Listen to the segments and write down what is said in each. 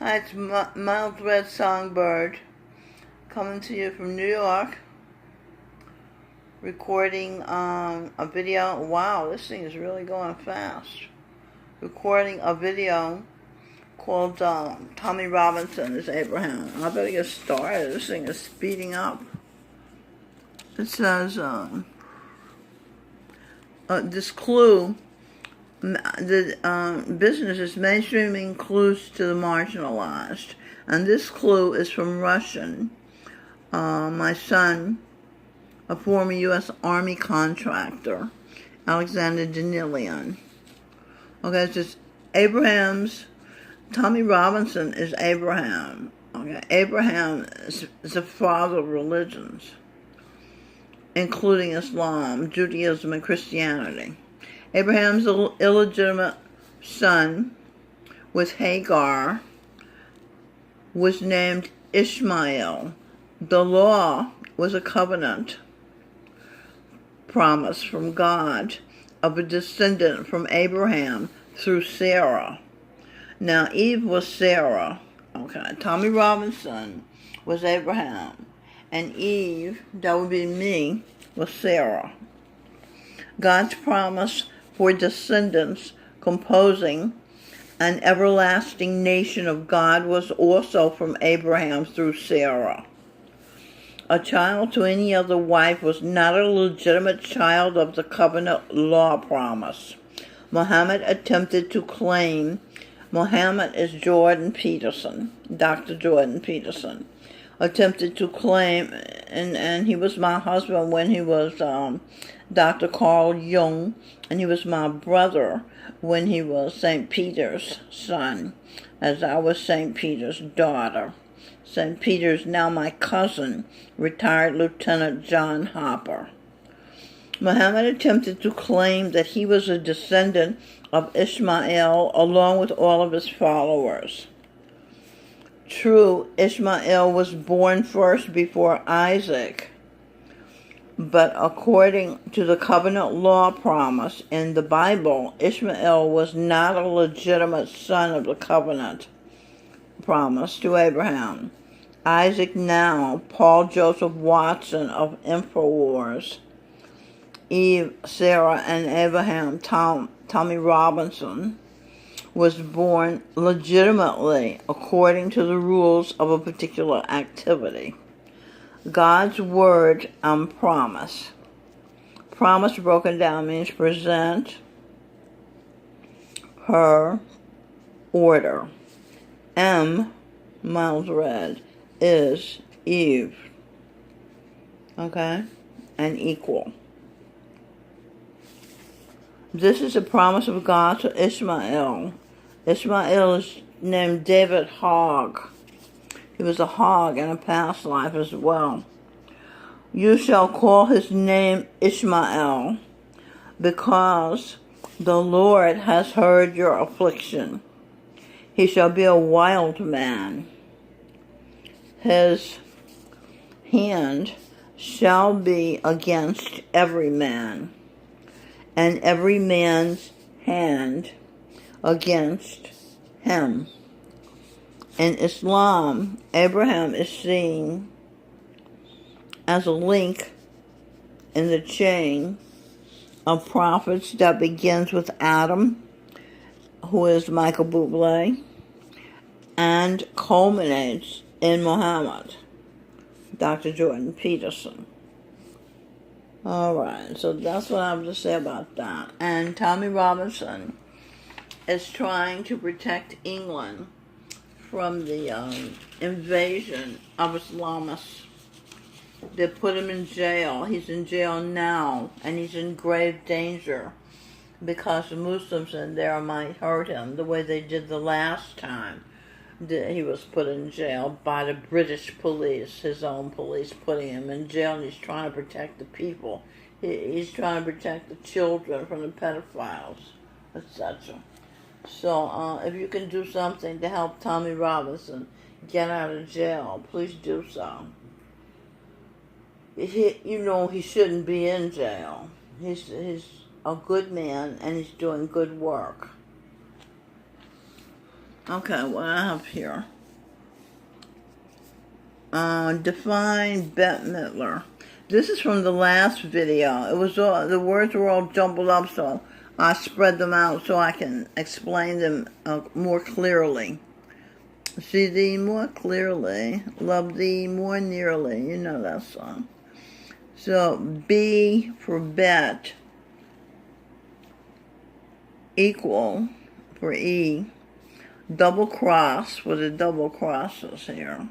Hi, it's Mild Red Songbird coming to you from New York, recording a video. Wow, this thing is really going fast. Recording a video called Tommy Robinson is Abraham. I better get started. This thing is speeding up. It says, this clue, the business is mainstreaming clues to the marginalized. And this clue is from Russian. My son, a former U.S. Army contractor, Alexander Danilian. Okay, it's just Tommy Robinson is Abraham. Okay, Abraham is the father of religions, including Islam, Judaism, and Christianity. Abraham's illegitimate son with Hagar was named Ishmael. The law was a covenant promise from God of a descendant from Abraham through Sarah. Now, Eve was Sarah. Okay, Tommy Robinson was Abraham. And Eve, that would be me, was Sarah. God's promise for descendants composing an everlasting nation of God was also from Abraham through Sarah. A child to any other wife was not a legitimate child of the covenant law promise. Muhammad is Jordan Peterson, Dr. Jordan Peterson, attempted to claim, and he was my husband when he was Dr. Carl Jung, and he was my brother when he was St. Peter's son, as I was St. Peter's daughter. St. Peter's now my cousin, retired Lieutenant John Hopper. Muhammad attempted to claim that he was a descendant of Ishmael along with all of his followers. True, Ishmael was born first before Isaac, but according to the covenant law promise in the Bible, Ishmael was not a legitimate son of the covenant promise to Abraham. Isaac now, Paul Joseph Watson of InfoWars, Eve, Sarah, and Abraham, Tommy Robinson, was born legitimately according to the rules of a particular activity. God's word and promise. Promise broken down means present, per, order. M, miles red, is Eve. Okay? And equal. This is a promise of God to Ishmael. Ishmael is named David Hogg. He was a hog in a past life as well. You shall call his name Ishmael, because the Lord has heard your affliction. He shall be a wild man. His hand shall be against every man, and every man's hand against him. In Islam, Abraham is seen as a link in the chain of prophets that begins with Adam, who is Michael Bublé, and culminates in Muhammad, Dr. Jordan Peterson. Alright, so that's what I have to say about that. And Tommy Robinson is trying to protect England from the invasion of Islamists. They put him in jail. He's in jail now, and he's in grave danger because the Muslims in there might hurt him the way they did the last time that he was put in jail by the British police, his own police putting him in jail, and he's trying to protect the people. He's trying to protect the children from the pedophiles, etc. So if you can do something to help Tommy Robinson get out of jail, please do so. He shouldn't be in jail. He's a good man, and he's doing good work. Okay, what I have here. Define Bette Midler. This is from the last video. It was all, the words were all jumbled up, so I spread them out so I can explain them more clearly. See thee more clearly, love thee more nearly. You know that song. So B for bet, equal for E, double cross with the double crosses here.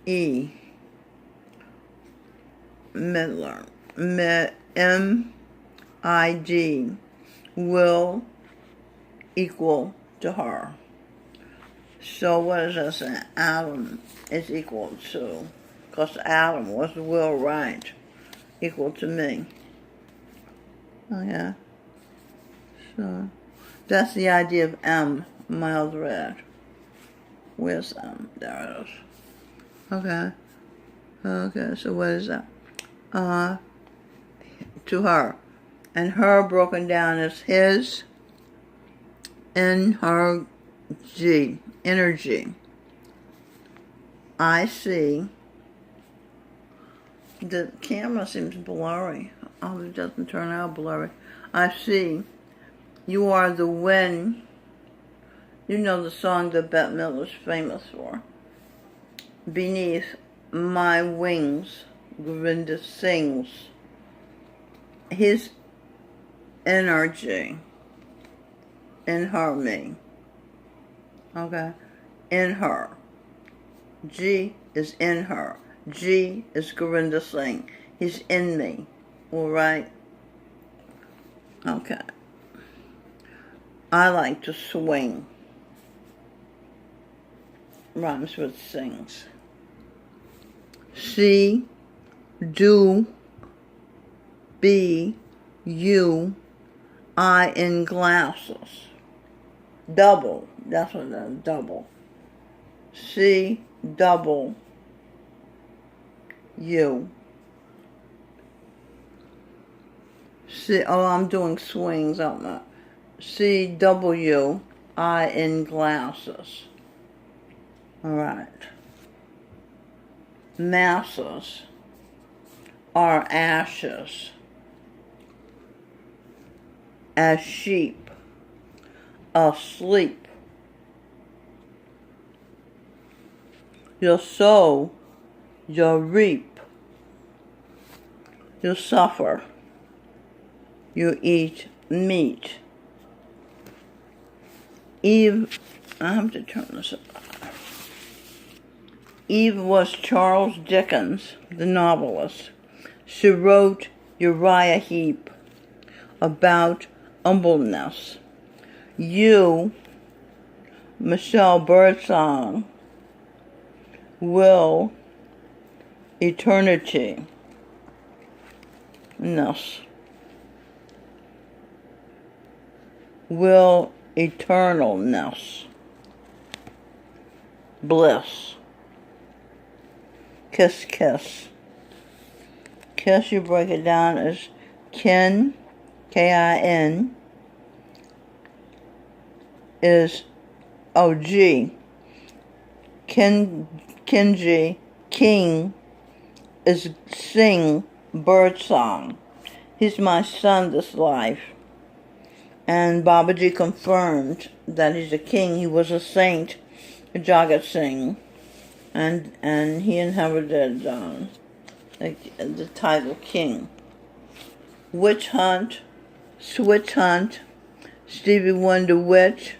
E, Midler, M-I-D, will equal to her. So what does that say? Adam is equal to, because Adam was will right, equal to me. Oh yeah. So that's the idea of M, mild red. Where's M? There it is. Okay. Okay, so what is that? To her. And her broken down is his, in her G, energy. I see. The camera seems blurry. Oh, it doesn't turn out blurry. I see. You are the wind. You know the song that Bette Midler's famous for. Beneath my wings, Govinda sings. His energy in her, me. Okay? In her. G is in her. G is Govinda Singh. He's in me. All right? Okay. I like to swing. Rhymes with sings. C, do, B, you, I in glasses. Double. That's what that is. Double. C, double, you. C, oh, I'm doing swings, aren't I? C, W, I in glasses. All right. Masses are ashes, as sheep asleep. You'll sow, you'll reap. You suffer, you eat meat. Eve, I have to turn this up. Eve was Charles Dickens, the novelist. She wrote Uriah Heep about humbleness. You, Michelle Birdsong, will eternity. Ness. Will eternalness. Bliss. Kiss, kiss. Kiss, you break it down as kin, K-I-N, is O-G. Kinji, king, is sing, bird song. He's my son this life. And Babaji confirmed that he's a king. He was a saint, Jagat Singh. And he inherited the title king. Witch hunt, switch hunt, Stevie Wonder witch,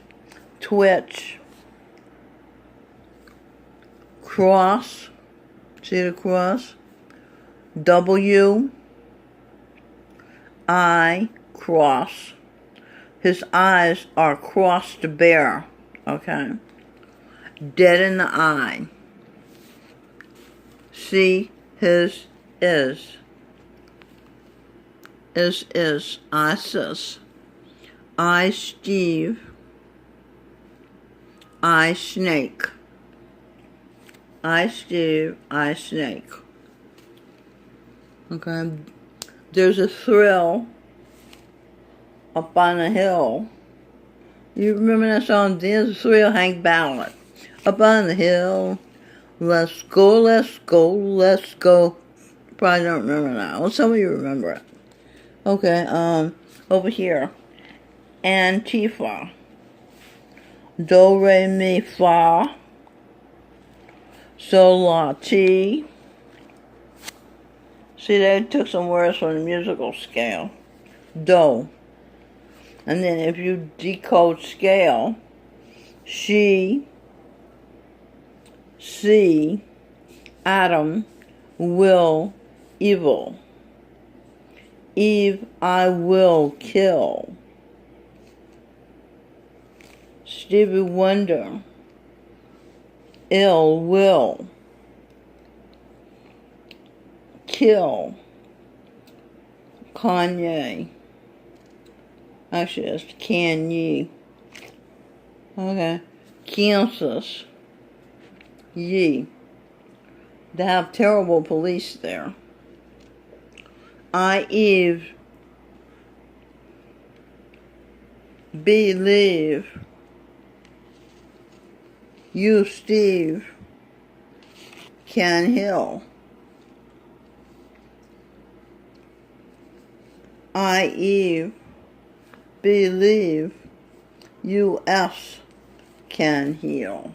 twitch, cross, see the cross? W, I, cross. His eyes are crossed to bear, okay? Dead in the eye. See, his is. Is, Isis. I, Steve. I, snake. I, Steve. I, snake. Okay. There's a thrill up on a hill. You remember that song, Dance with Thrill, Hank Ballard? Up on the hill, let's go, let's go, let's go. Probably don't remember that. Well, some of you remember it. Okay, over here. Antifa. Do, re, mi, fa. Sol, la, ti. See, they took some words from the musical scale. Do. And then if you decode scale, she, see, Adam, will, evil. Eve, I will kill. Stevie Wonder, ill will. Kill. Kanye. Actually, it's Kanye. Okay. Kansas. Ye. They have terrible police there. I, Eve, believe. You, Steve, can heal. I, Eve, believe. U.S. can heal.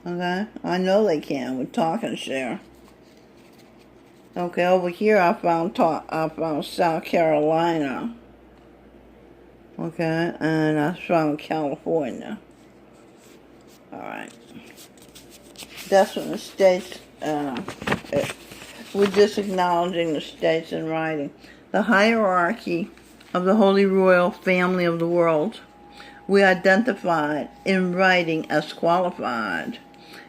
Okay? I know they can with Talk and Share. Okay, over here I found South Carolina. Okay, and I found California. Alright. That's when the states, we're just acknowledging the states in writing. The hierarchy of the Holy Royal Family of the world, we identified in writing as qualified.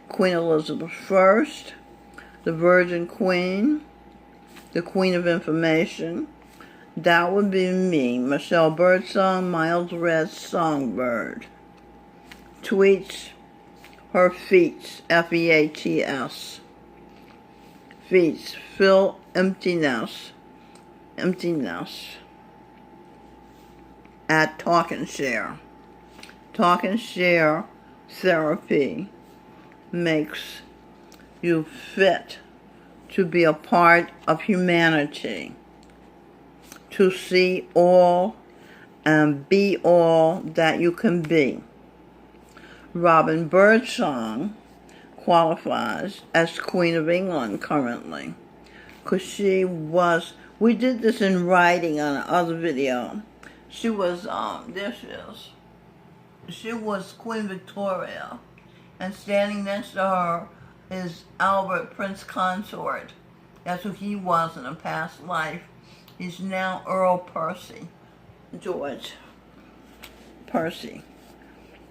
Queen Elizabeth I, the Virgin Queen, the Queen of Information. That would be me, Michelle Birdsong, Miles Red Songbird. Tweets, her feats, F-E-A-T-S. Feats, fill emptiness. At Talk and Share. Talk and Share therapy makes you fit to be a part of humanity, to see all and be all that you can be. Robin Birdsong qualifies as Queen of England currently, because we did this in writing on another video. She was, she was Queen Victoria, and standing next to her is Albert, Prince Consort. That's who he was in a past life. He's now Earl Percy, George Percy.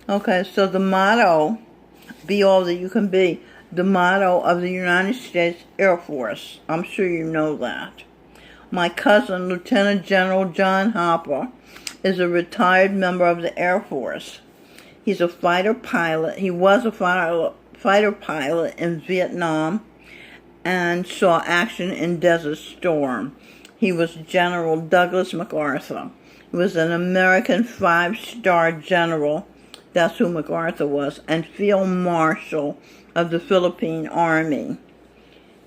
Okay, so the motto, be all that you can be, the motto of the United States Air Force. I'm sure you know that. My cousin, Lieutenant General John Hopper, is a retired member of the Air Force. He's a fighter pilot. He was a fighter pilot in Vietnam and saw action in Desert Storm. He was General Douglas MacArthur. He was an American 5-star general. That's who MacArthur was, and Field Marshal of the Philippine Army.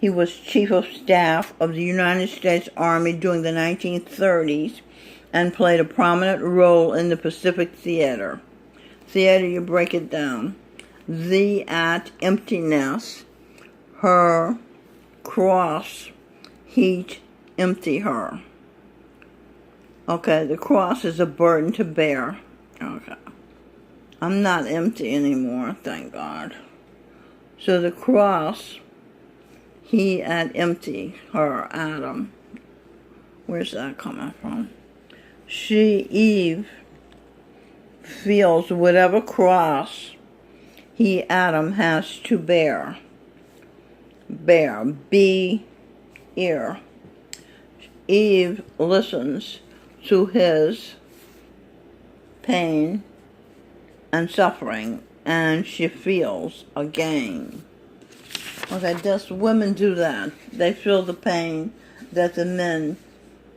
He was Chief of Staff of the United States Army during the 1930s and played a prominent role in the Pacific Theater. Theater, you break it down. The at emptiness, her cross, heat, empty her. Okay, the cross is a burden to bear. Okay. I'm not empty anymore, thank God. So the cross, he at empty her, Adam. Where's that coming from? She, Eve, feels whatever cross he, Adam, has to bear. Bear, be, ear. Eve listens to his pain and suffering, and she feels again. Okay, just women do that. They feel the pain that the men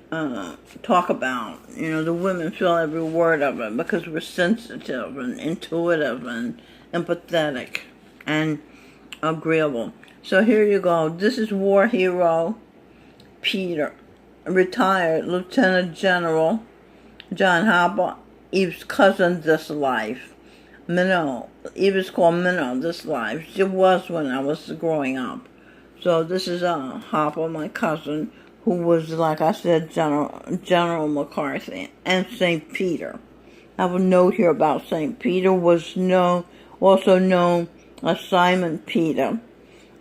talk about. The women feel every word of it because we're sensitive and intuitive and empathetic and agreeable. So here you go. This is war hero Peter, retired Lieutenant General John Harper, Eve's cousin this life. Minnow. Eve is called Minnow this life. She was when I was growing up. So this is Harper, my cousin, who was, like I said, General McCarthy, and St. Peter. I have a note here about St. Peter was also known as Simon Peter.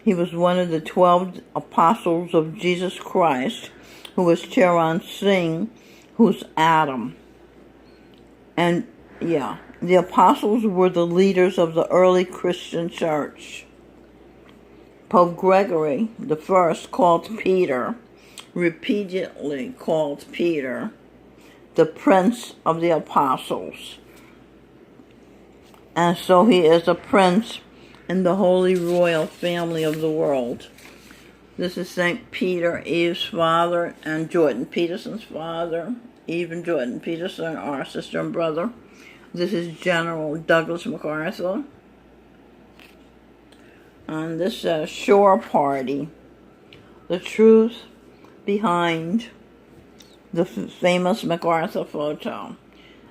He was one of the 12 apostles of Jesus Christ, who was Charan Singh, who's Adam. And, yeah, the apostles were the leaders of the early Christian church. Pope Gregory I called Peter, repeatedly called Peter, the Prince of the Apostles. And so he is a prince in the holy royal family of the world. This is St. Peter, Eve's father, and Jordan Peterson's father. Eve and Jordan Peterson are sister and brother. This is General Douglas MacArthur. And this says Shore Party. The truth behind the famous MacArthur photo.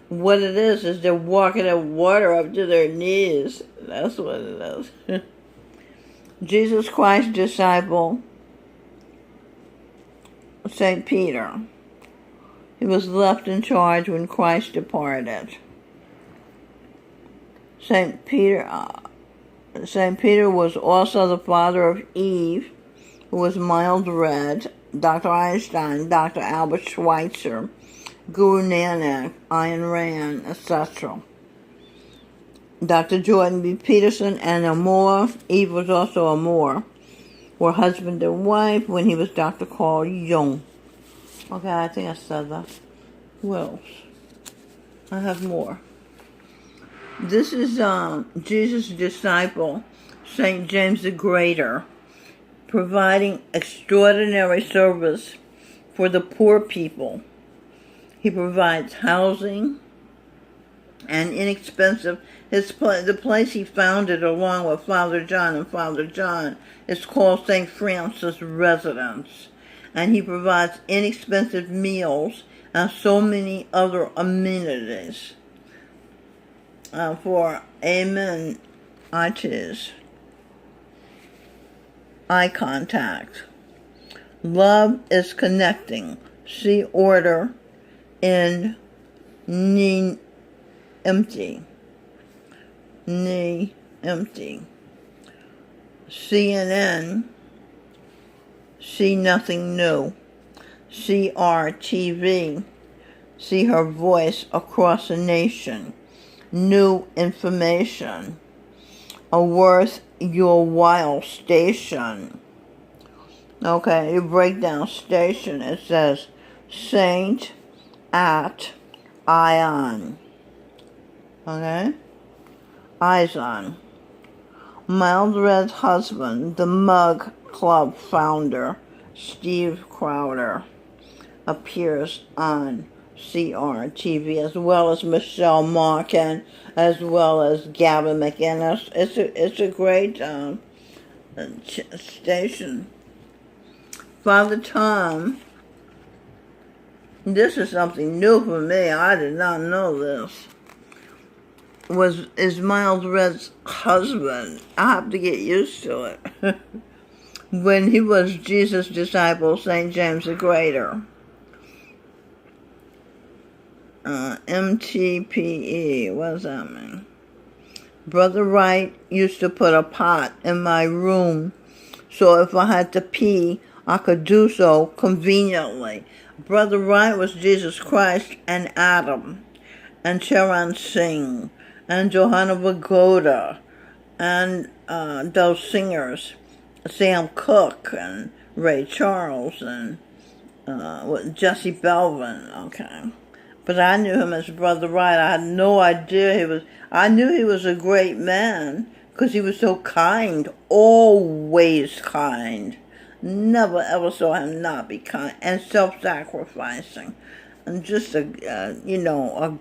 What it is they're walking in water up to their knees. That's what it is. Jesus Christ's disciple, St. Peter. He was left in charge when Christ departed. St. Peter was also the father of Eve, who was Mild Red, Dr. Einstein, Dr. Albert Schweitzer, Guru Nanak, Ayn Rand, etc. Dr. Jordan B. Peterson and Amor, Eve was also Amor, were husband and wife when he was Dr. Carl Jung. Okay, I think I said that. Who else? I have more. This is Jesus' disciple, St. James the Greater, providing extraordinary service for the poor people. He provides housing and inexpensive. The place he founded along with Father John is called St. Francis Residence. And he provides inexpensive meals and so many other amenities for Amen. Eye contact. Love is connecting. See order in knee empty. Knee empty. CNN. See nothing new. CRTV. See her voice across the nation. New information. A worth your while station. Okay, you break down station. It says Saint at Ion. Okay? Eyes on. Mild Red's husband, the Mug Club founder, Steve Crowder, appears on CRTV, as well as Michelle Markin, as well as Gavin McInnes. It's a great station. Father Tom, this is something new for me. I did not know this. Is Miles Red's husband. I have to get used to it. When he was Jesus' disciple, St. James the Greater. MTPE, what does that mean? Brother Wright used to put a pot in my room, so if I had to pee, I could do so conveniently. Brother Wright was Jesus Christ and Adam, and Charan Singh, and Johanna Vagoda, and those singers, Sam Cooke, and Ray Charles, and Jesse Belvin, okay. But I knew him as Brother Wright. I had no idea I knew he was a great man because he was so kind, always kind. Never ever saw him not be kind and self-sacrificing, and just a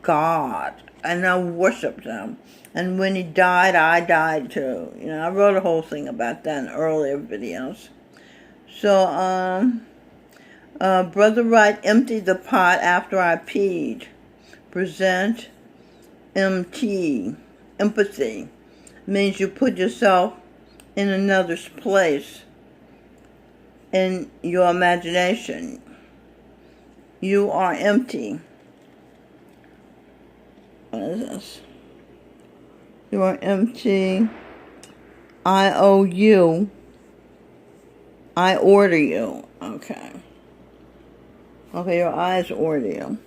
god. And I worshipped him. And when he died, I died too. I wrote a whole thing about that in earlier videos. So, Brother Wright emptied the pot after I peed. Present empathy means you put yourself in another's place in your imagination. You are empty. What is this? You are empty. I owe you. I order you. Okay. Okay, your eyes order you.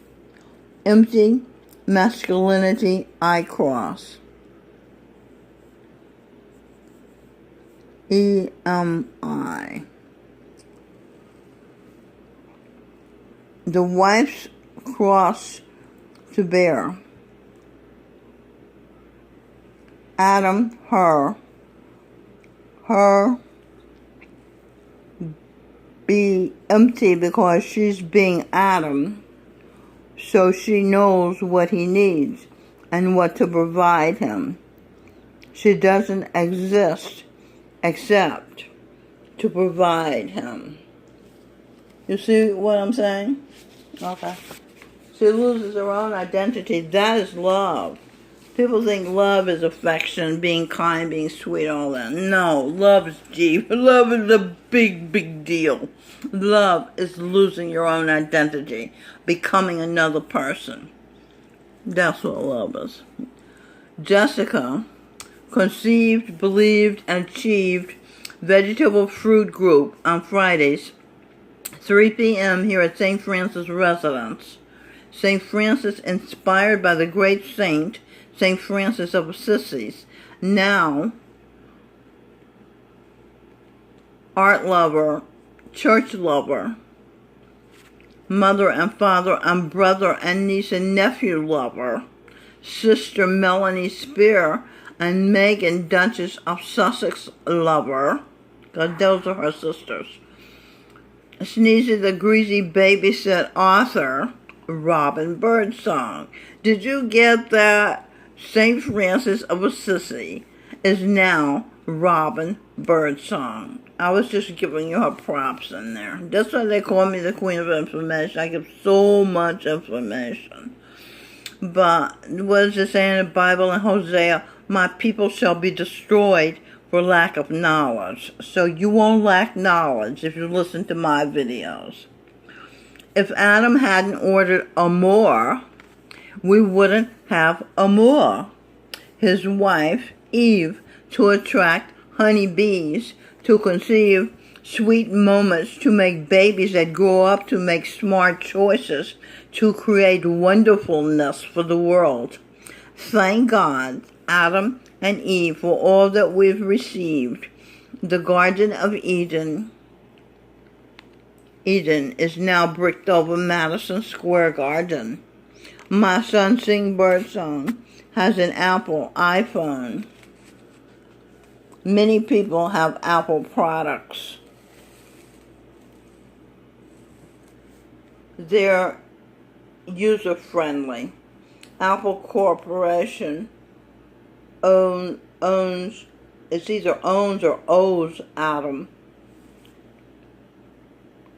Empty, masculinity, I cross. EMI. The wife's cross to bear. Adam, her. Her be empty because she's being Adam, so she knows what he needs and what to provide him. She doesn't exist except to provide him. You see what I'm saying? Okay. She loses her own identity. That is love. People think love is affection, being kind, being sweet, all that. No, love is deep. Love is a big, big deal. Love is losing your own identity, becoming another person. That's what love is. Jessica conceived, believed, and achieved vegetable fruit group on Fridays, 3 p.m. here at St. Francis residence. St. Francis, inspired by the great saint, St. Francis of Assisi, now art lover, church lover, mother and father and brother and niece and nephew lover, sister Melanie Spear and Megan, Duchess of Sussex lover, because those are her sisters. Sneezy the Greasy Babysit author, Robin Birdsong. Did you get that? St. Francis of Assisi is now Robin Birdsong. I was just giving you her props in there. That's why they call me the Queen of Information. I give so much information. But what does it say in the Bible in Hosea? My people shall be destroyed for lack of knowledge. So you won't lack knowledge if you listen to my videos. If Adam hadn't ordered Amor, we wouldn't have Amor, his wife, Eve, to attract honeybees, to conceive sweet moments, to make babies that grow up to make smart choices, to create wonderfulness for the world. Thank God, Adam and Eve, for all that we've received. The Garden of Eden is now bricked over Madison Square Garden. My son Sing Birdsong has an Apple iPhone. Many people have Apple products. They're user-friendly. Apple Corporation owns, it's either owns or owes Adam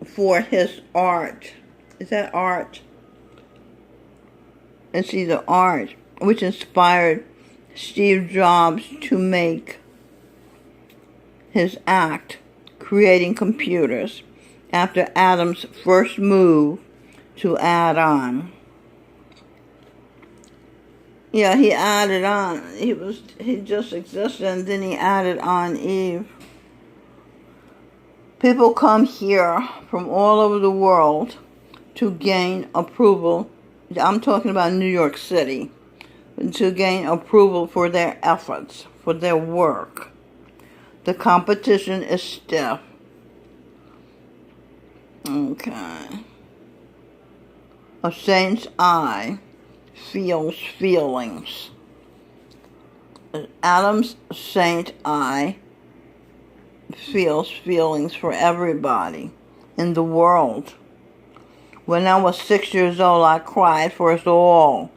for his art. Is that art? It's either art, which inspired Steve Jobs to make his act, creating computers, after Adam's first move to add on. Yeah, he added on. He just existed, and then he added on Eve. People come here from all over the world to gain approval. I'm talking about New York City, to gain approval for their efforts, for their work. The competition is stiff. Okay. A saint's eye feels feelings. Adam's saint eye feels feelings for everybody in the world. When I was 6 years old, I cried for us all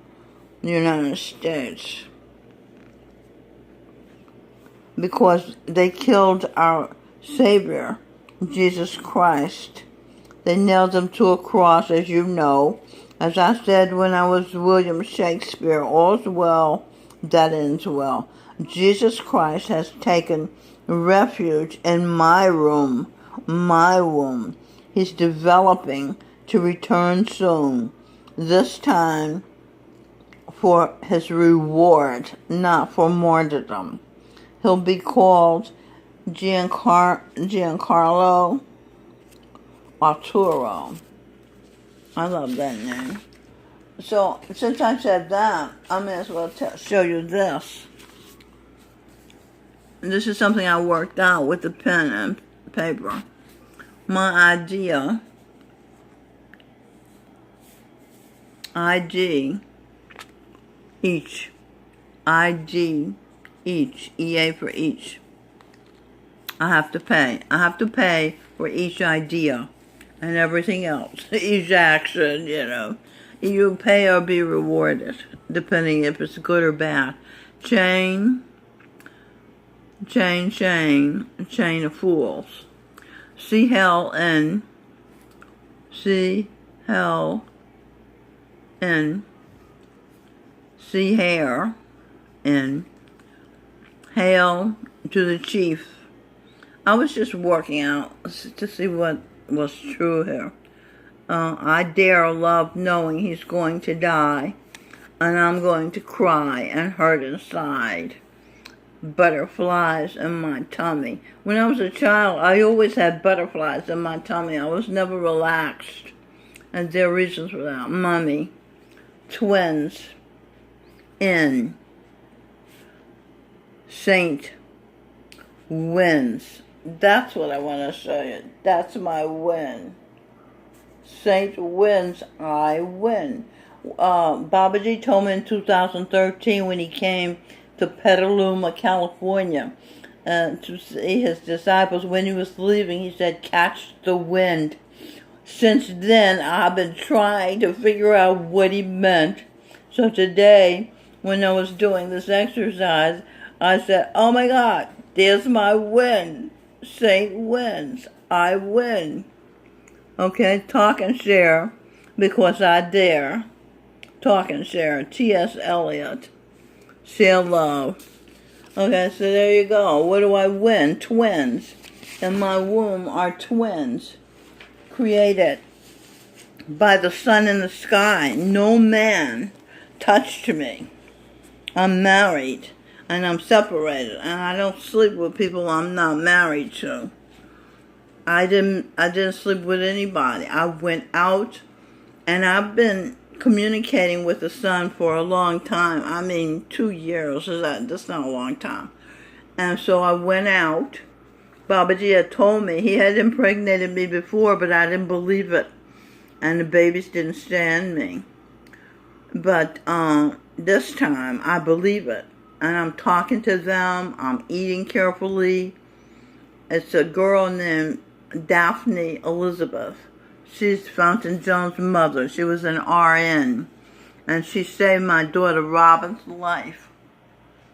in the United States because they killed our Savior, Jesus Christ. They nailed him to a cross, as you know. As I said when I was William Shakespeare, all's well that ends well. Jesus Christ has taken refuge in my room, my womb. He's developing to return soon, this time for his reward, not for martyrdom. He'll be called Giancarlo Arturo. I love that name. So, since I said that, I may as well show you this. This is something I worked out with the pen and paper. My idea, IG, each, IG, each, EA for each. I have to pay. I have to pay for each idea and everything else. Each action, you know. You pay or be rewarded, depending if it's good or bad. Chain of fools. See hell in. See hell in. See hair in. Hail to the chief. I was just working out to see what was true here. I dare love knowing he's going to die, and I'm going to cry and hurt inside. Butterflies in my tummy. When I was a child, I always had butterflies in my tummy. I was never relaxed, and there are reasons for that. Mummy, twins, in, saint, wins. That's what I want to show you. That's my win. Saint wins, I win. Babaji told me in 2013 when he came to Petaluma, California, to see his disciples when he was leaving, he said, catch the wind. Since then, I've been trying to figure out what he meant. So today, when I was doing this exercise, I said, oh my God, there's my win. Saint wins, I win. Okay, talk and share, because I dare. Talk and share. T.S. Eliot. Share love. Okay, so there you go. What do I win? Twins. In my womb are twins. Created by the sun in the sky. No man touched me. I'm married, and I'm separated, and I don't sleep with people I'm not married to. I didn't sleep with anybody. I went out, and I've been communicating with the sun for a long time. I mean, 2 years. That's not a long time. And so I went out. Babaji had told me he had impregnated me before, but I didn't believe it, and the babies didn't stand me. But this time, I believe it, and I'm talking to them. I'm eating carefully. It's a girl named Daphne Elizabeth. She's Fountain Jones' mother. She was an RN, and she saved my daughter Robin's life,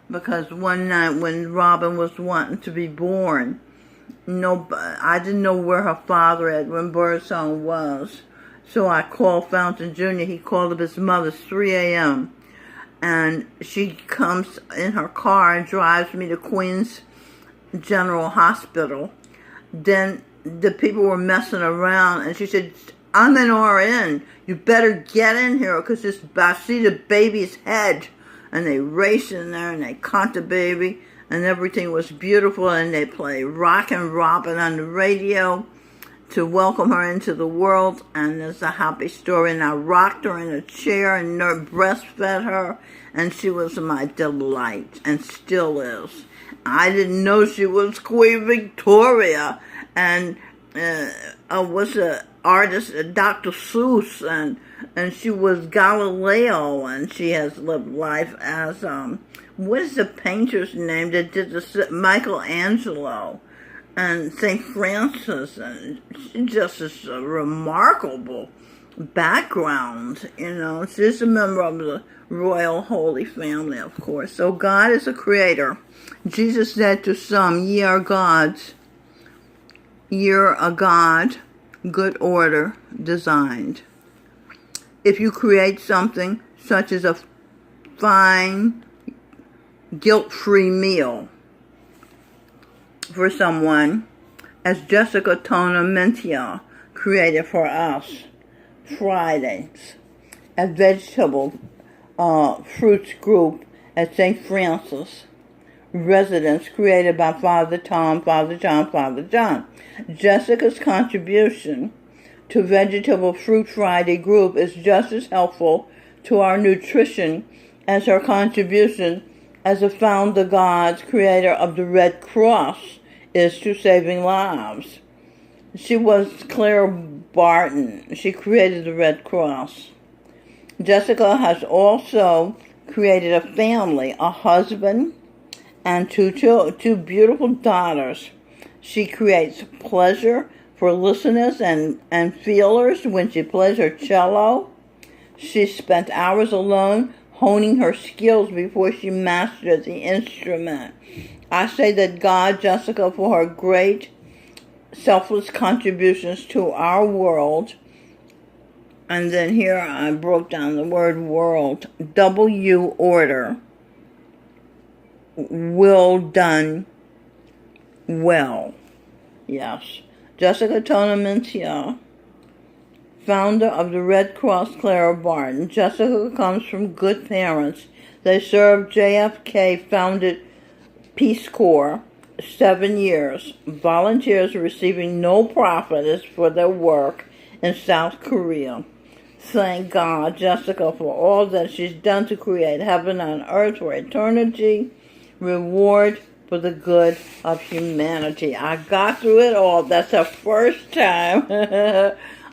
because one night when Robin was wanting to be born, I didn't know where her father, Edwin Birdsong, was. So I called Fountain Jr. He called up his mother 3 a.m. And she comes in her car and drives me to Queens General Hospital. Then the people were messing around, and she said, I'm an RN. You better get in here, because I see the baby's head. And they raced in there, and they caught the baby, and everything was beautiful, and they played Rockin' Robin on the radio to welcome her into the world, and it's a happy story. And I rocked her in a chair and breastfed her, and she was my delight, and still is. I didn't know she was Queen Victoria, and was an artist, Dr. Seuss, and she was Galileo, and she has lived life as, what is the painter's name that did Michelangelo? and St. Francis, and she just is a remarkable background, you know. She's a member of the Royal Holy Family, of course. So God is a creator. Jesus said to some, ye are gods, you're a God, good order, designed. If you create something such as a fine, guilt-free meal for someone, as Jessica Tonamentia created for us Fridays, a vegetable fruits group at St. Francis residence created by Father Tom, Father John, Father John. Jessica's contribution to Vegetable Fruit Friday group is just as helpful to our nutrition as her contribution as a founder, God's creator of the Red Cross, is to saving lives. She was Claire Barton. She created the Red Cross. Jessica has also created a family, a husband, and two beautiful daughters. She creates pleasure for listeners and feelers when she plays her cello. She spent hours alone honing her skills before she mastered the instrument. I say that God, Jessica, for her great selfless contributions to our world. And then here I broke down the word world. W order. Will done well. Yes. Jessica Tonamentia, founder of the Red Cross, Clara Barton. Jessica comes from good parents. They served JFK-founded Peace Corps 7 years. Volunteers receiving no profit for their work in South Korea. Thank God, Jessica, for all that she's done to create heaven on earth for eternity. Reward for the good of humanity. I got through it all. That's the first time.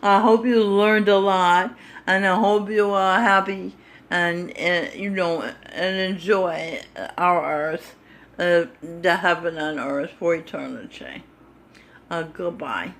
I hope you learned a lot, and I hope you are happy and enjoy our earth, the heaven on earth for eternity. Goodbye.